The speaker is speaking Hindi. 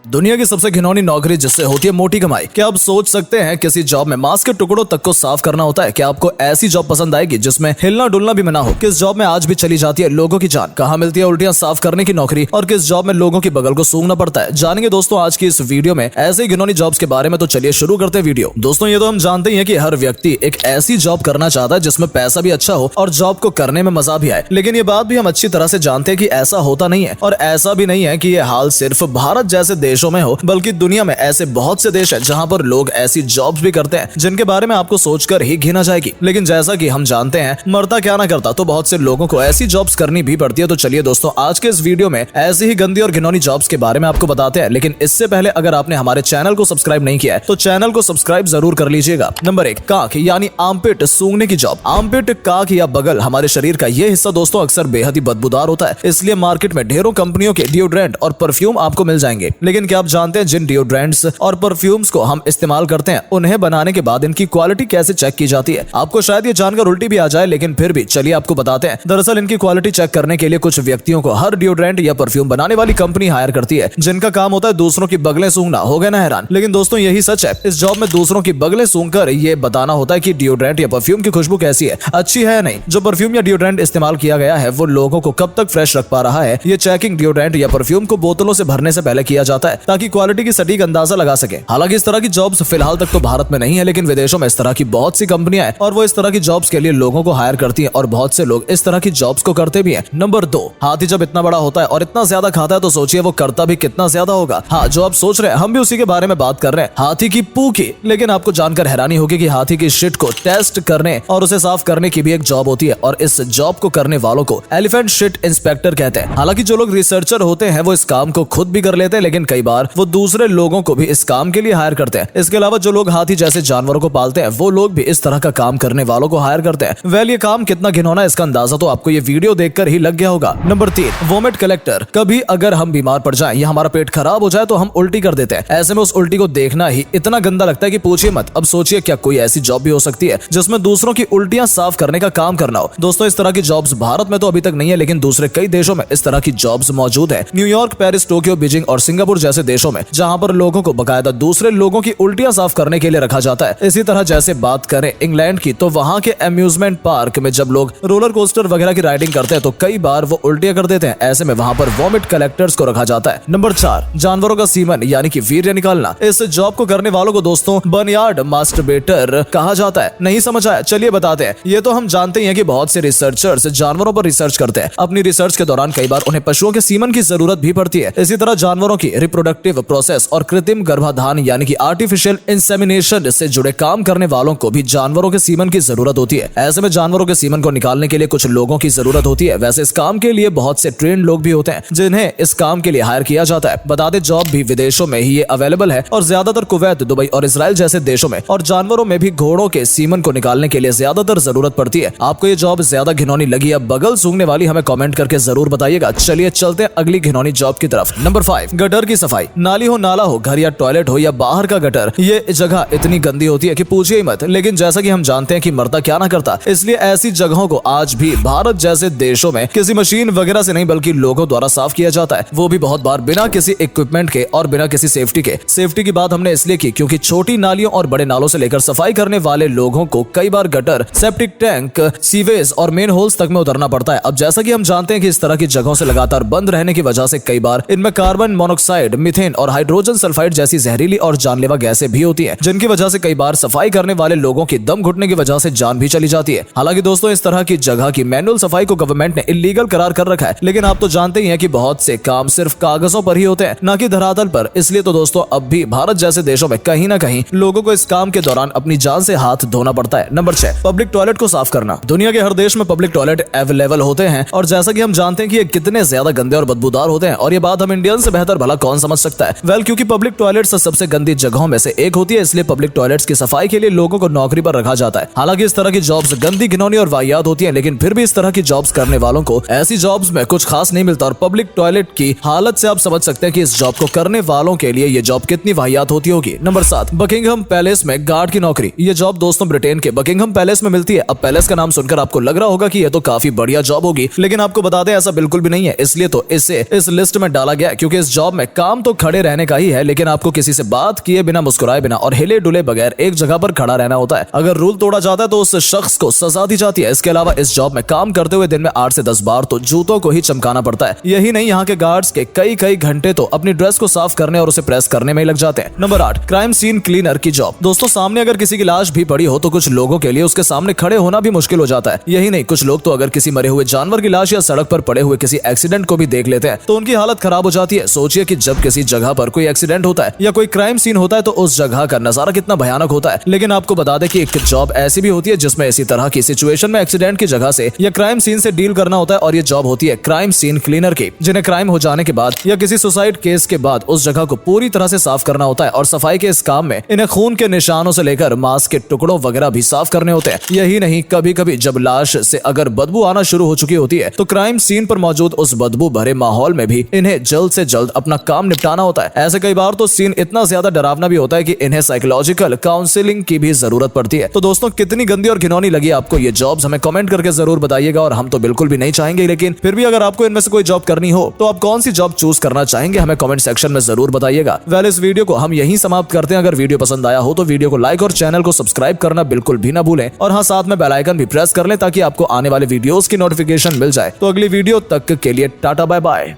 दुनिया की सबसे घिनौनी नौकरी जिससे होती है मोटी कमाई। क्या आप सोच सकते हैं किसी जॉब में मांस के टुकड़ों तक को साफ करना होता है? क्या आपको ऐसी जॉब पसंद आएगी जिसमें हिलना डुलना भी मना हो? किस जॉब में आज भी चली जाती है लोगों की जान? कहाँ मिलती है उल्टियां साफ करने की नौकरी? और किस जॉब में लोगों की बगल को सूंघना पड़ता है? जानेंगे दोस्तों आज की इस वीडियो में ऐसे घिनौनी जॉब्स के बारे में। तो चलिए शुरू करते हैं वीडियो। दोस्तों ये तो हम जानते ही हैं कि हर व्यक्ति एक ऐसी जॉब करना चाहता है जिसमें पैसा भी अच्छा हो और जॉब को करने में मजा भी आए। लेकिन ये बात भी हम अच्छी तरह से जानते हैं कि ऐसा होता नहीं है। और ऐसा भी नहीं है कि ये हाल सिर्फ भारत जैसे देशों में हो, बल्कि दुनिया में ऐसे बहुत से देश हैं जहां पर लोग ऐसी जॉब्स भी करते हैं जिनके बारे में आपको सोचकर ही घिना जाएगी। लेकिन जैसा कि हम जानते हैं मरता क्या ना करता, तो बहुत से लोगों को ऐसी जॉब्स करनी भी पड़ती है। तो चलिए दोस्तों आज के इस वीडियो में ऐसी ही गंदी और घिनौनी जॉब्स के बारे में आपको बताते हैं। लेकिन इससे पहले अगर आपने हमारे चैनल को सब्सक्राइब नहीं किया है तो चैनल को सब्सक्राइब जरूर कर लीजिएगा। नंबर 1, काख यानी आर्मपिट सूंघने की जॉब। आर्मपिट, काख या बगल हमारे शरीर का ये हिस्सा दोस्तों अक्सर बेहद ही बदबूदार होता है। इसलिए मार्केट में ढेरों कंपनियों के डिओड्रेंट और परफ्यूम आपको मिल जाएंगे। लेकिन क्या आप जानते हैं जिन डिओड्रेंट्स और परफ्यूम्स को हम इस्तेमाल करते हैं उन्हें बनाने के बाद इनकी क्वालिटी कैसे चेक की जाती है? आपको शायद ये जानकर उल्टी भी आ जाए, लेकिन फिर भी चलिए आपको बताते हैं। दरअसल इनकी क्वालिटी चेक करने के लिए कुछ व्यक्तियों को हर डिओड्रेंट या परफ्यूम बनाने वाली कंपनी हायर करती है, जिनका काम होता है दूसरों की बगलें सूंघना। हो गए ना हैरान? लेकिन दोस्तों यही सच है, इस जॉब में दूसरों की बगलें सूंघकर ये बताना होता है कि डिओड्रेंट या परफ्यूम की खुशबू कैसी है, अच्छी है या नहीं। जो परफ्यूम या डिओड्रेंट इस्तेमाल किया गया है वो लोगों को कब तक फ्रेश रख पा रहा है, ये चेकिंग डिओड्रेंट या परफ्यूम को बोतलों से भरने से पहले किया जाता है ताकि क्वालिटी की सटीक अंदाजा लगा सके। हालांकि इस तरह की जॉब्स फिलहाल तक तो भारत में नहीं है, लेकिन विदेशों में इस तरह की बहुत सी कंपनियां हैं और वो इस तरह की जॉब्स के लिए लोगों को हायर करती हैं और बहुत से लोग इस तरह की जॉब्स को करते भी हैं। नंबर 2, हाथी जब इतना बड़ा होता है और इतना ज्यादा खाता है तो सोचिए वो करता भी कितना ज्यादा होगा। हाँ, जो आप सोच रहे हैं हम भी उसी के बारे में बात कर रहे हैं, हाथी की पू की। लेकिन आपको जानकर हैरानी होगी कि हाथी की शिट को टेस्ट करने और उसे साफ करने की भी एक जॉब होती है और इस जॉब को करने वालों को एलिफेंट शिट इंस्पेक्टर कहते हैं। हालांकि जो लोग रिसर्चर होते हैं वो इस काम को खुद भी कर लेते हैं, लेकिन कई बार वो दूसरे लोगों को भी इस काम के लिए हायर करते हैं। इसके अलावा जो लोग हाथी जैसे जानवरों को पालते हैं वो लोग भी इस तरह का काम करने वालों को हायर करते हैं। वेल ये काम कितना घिनौना है इसका अंदाजा तो आपको ये वीडियो देखकर ही लग गया होगा। Number 3, vomit collector. कभी अगर हम बीमार पड़ जाएं या हमारा पेट खराब हो जाए तो हम उल्टी कर देते हैं। ऐसे में उस उल्टी को देखना ही इतना गंदा लगता है कि पूछिए मत। अब सोचिए क्या कोई ऐसी जॉब भी हो सकती है जिसमें दूसरों की उल्टियां साफ करने का काम करना हो? दोस्तों इस तरह की जॉब्स भारत में तो अभी तक नहीं है, लेकिन दूसरे कई देशों में इस तरह की जॉब्स मौजूद है। न्यूयॉर्क, पेरिस, टोक्यो, बीजिंग और सिंगापुर जैसे देशों में, जहां पर लोगों को बकायदा दूसरे लोगों की उल्टियां साफ करने के लिए रखा जाता है। इसी तरह जैसे बात करें इंग्लैंड की तो वहां के अम्यूजमेंट पार्क में जब लोग रोलर कोस्टर वगैरह की राइडिंग करते हैं तो कई बार वो उल्टियां कर देते हैं। ऐसे में वहां पर वॉमिट कलेक्टर्स को रखा जाता है। नंबर 4, जानवरों का सीमन यानी कि वीर्य निकालना। इस जॉब को करने वालों को दोस्तों बर्नयार्ड मास्टरबेटर कहा जाता है। नहीं समझ आया? चलिए बताते हैं। ये तो हम जानते ही हैं कि बहुत से रिसर्चर्स जानवरों पर रिसर्च करते हैं। अपनी रिसर्च के दौरान कई बार उन्हें पशुओं के सीमन की जरूरत भी पड़ती है। इसी तरह जानवरों की रिप्रोडक्टिव प्रोसेस और कृत्रिम गर्भाधान यानी कि आर्टिफिशियल इंसेमिनेशन से जुड़े काम करने वालों को भी जानवरों के सीमन की जरूरत होती है। ऐसे में जानवरों के सीमन को निकालने के लिए कुछ लोगों की जरूरत होती है। वैसे इस काम के लिए बहुत से ट्रेन लोग भी होते हैं जिन्हें इस काम के लिए हायर किया जाता है। बता दें जॉब भी विदेशों में ही ये अवेलेबल है और ज्यादातर कुवैत, दुबई और इजराइल जैसे देशों में। और जानवरों में भी घोड़ों के सीमन को निकालने के लिए ज्यादातर जरूरत पड़ती है। आपको ये जॉब ज्यादा घिनौनी लगी या बगल सूंघने वाली? हमें कमेंट करके जरूर बताइएगा। चलिए चलते हैं अगली घिनौनी जॉब की तरफ। नंबर 5, गटर की सफाई। नाली हो, नाला हो, घर या टॉयलेट हो या बाहर का गटर, ये जगह इतनी गंदी होती है कि पूछिए ही मत। लेकिन जैसा कि हम जानते हैं कि मरता क्या ना करता, इसलिए ऐसी जगहों को आज भी भारत जैसे देशों में किसी मशीन वगैरह से नहीं बल्कि लोगों द्वारा साफ किया जाता है। वो भी बहुत बार बिना किसी इक्विपमेंट के और बिना किसी सेफ्टी के। सेफ्टी की बात हमने इसलिए की क्योंकि छोटी नालियों और बड़े नालों से लेकर सफाई करने वाले लोगों को कई बार गटर, सेप्टिक टैंक, सीवेज और मेन होल्स तक में उतरना पड़ता है। अब जैसा कि हम जानते हैं कि इस तरह की जगहों से लगातार बंद रहने की वजह से कई बार इनमें कार्बन मोनोक्साइड, मीथेन और हाइड्रोजन सल्फाइड जैसी जहरीली और जानलेवा गैसें भी होती हैं, जिनकी वजह से कई बार सफाई करने वाले लोगों की दम घुटने की वजह से जान भी चली जाती है। हालांकि दोस्तों इस तरह की जगह की मैनुअल सफाई को गवर्नमेंट ने इलीगल करार कर रखा है, लेकिन आप तो जानते ही हैं कि बहुत से काम सिर्फ कागजों पर ही होते हैं, न कि धरातल पर। इसलिए तो दोस्तों अब भी भारत जैसे देशों में कहीं ना कहीं लोगों को इस काम के दौरान अपनी जान से हाथ धोना पड़ता है। नंबर 6, पब्लिक टॉयलेट को साफ करना। दुनिया के हर देश में पब्लिक टॉयलेट अवेलेबल होते हैं और जैसा कि हम जानते हैं कि ये कितने ज्यादा गंदे और बदबूदार होते हैं, और ये बात हम इंडियन से बेहतर भला कौन समझ सकता है? वेल क्योंकि पब्लिक टॉयलेट्स सबसे गंदी जगहों में से एक होती है, इसलिए पब्लिक टॉयलेट्स की सफाई के लिए लोगों को नौकरी पर रखा जाता है। हालांकि इस तरह की जॉब्स गंदी, घिनौनी और वाहियात होती हैं, लेकिन फिर भी इस तरह की जॉब्स करने वालों को ऐसी जॉब्स में कुछ खास नहीं मिलता। और पब्लिक टॉयलेट की हालत से आप समझ सकते हैं कि इस जॉब को करने वालों के लिए ये जॉब कितनी वाहियात होती होगी। नंबर 7, बकिंघम पैलेस में गार्ड की नौकरी। ये जॉब दोस्तों ब्रिटेन के बकिंघम पैलेस में मिलती है। अब पैलेस का नाम सुनकर आपको लग रहा होगा कि ये तो काफी बढ़िया जॉब होगी, लेकिन आपको बता दें ऐसा बिल्कुल भी नहीं है। इसलिए तो इसे इस लिस्ट में डाला गया क्योंकि इस जॉब में काम काम तो खड़े रहने का ही है, लेकिन आपको किसी से बात किए बिना, मुस्कुराए बिना और हिले डुले बगैर एक जगह पर खड़ा रहना होता है। अगर रूल तोड़ा जाता है तो उस शख्स को सजा दी जाती है। इसके अलावा इस जॉब में काम करते हुए दिन में 8 से 10 बार तो जूतों को ही चमकाना पड़ता है। यही नहीं, यहाँ के गार्ड्स के कई घंटे तो अपनी ड्रेस को साफ करने और उसे प्रेस करने में ही लग जाते हैं। नंबर 8, क्राइम सीन क्लीनर की जॉब। दोस्तों, सामने अगर किसी की लाश भी पड़ी हो तो कुछ लोगों के लिए उसके सामने खड़े होना भी मुश्किल हो जाता है। यही नहीं, कुछ लोग तो अगर किसी मरे हुए जानवर की लाश या सड़क पर पड़े हुए किसी एक्सीडेंट को भी देख लेते हैं तो उनकी हालत खराब हो जाती है। सोचिए कि जब किसी जगह पर कोई एक्सीडेंट होता है या कोई क्राइम सीन होता है तो उस जगह का नजारा कितना भयानक होता है। लेकिन आपको बता दें कि एक जॉब ऐसी भी होती है जिसमें इसी तरह की सिचुएशन में एक्सीडेंट की जगह से या क्राइम सीन से डील करना होता है, और ये जॉब होती है क्राइम सीन क्लीनर की, जिन्हें क्राइम हो जाने के बाद या किसी सुसाइड केस के बाद उस जगह को पूरी तरह से साफ करना होता है। और सफाई के इस काम में इन्हें खून के निशानों से लेकर मांस के टुकड़ों वगैरह भी साफ करने होते हैं। यही नहीं, कभी कभी जब लाश से अगर बदबू आना शुरू हो चुकी होती है तो क्राइम सीन पर मौजूद उस बदबू भरे माहौल में भी इन्हें जल्द से जल्द अपना काम निपटाना होता है। ऐसे कई बार तो सीन इतना ज्यादा डरावना भी होता है कि इन्हें साइकोलॉजिकल काउंसलिंग की भी जरूरत पड़ती है। तो दोस्तों, कितनी गंदी और घिनौनी लगी आपको ये जॉब्स, हमें कमेंट करके जरूर बताइएगा। और हम तो बिल्कुल भी नहीं चाहेंगे, लेकिन फिर भी अगर आपको इनमें से कोई जॉब करनी हो तो आप कौन सी जॉब चूज करना चाहेंगे हमें कमेंट सेक्शन में जरूर बताइएगा। वेल, इस वीडियो को हम यहीं समाप्त करते हैं। अगर वीडियो पसंद आया हो तो वीडियो को लाइक और चैनल को सब्सक्राइब करना बिल्कुल भी ना भूलें, और हाँ, साथ में बेल आइकन भी प्रेस कर लें ताकि आपको आने वाले वीडियोस की नोटिफिकेशन मिल जाए। तो अगली वीडियो तक के लिए टाटा बाय बाय।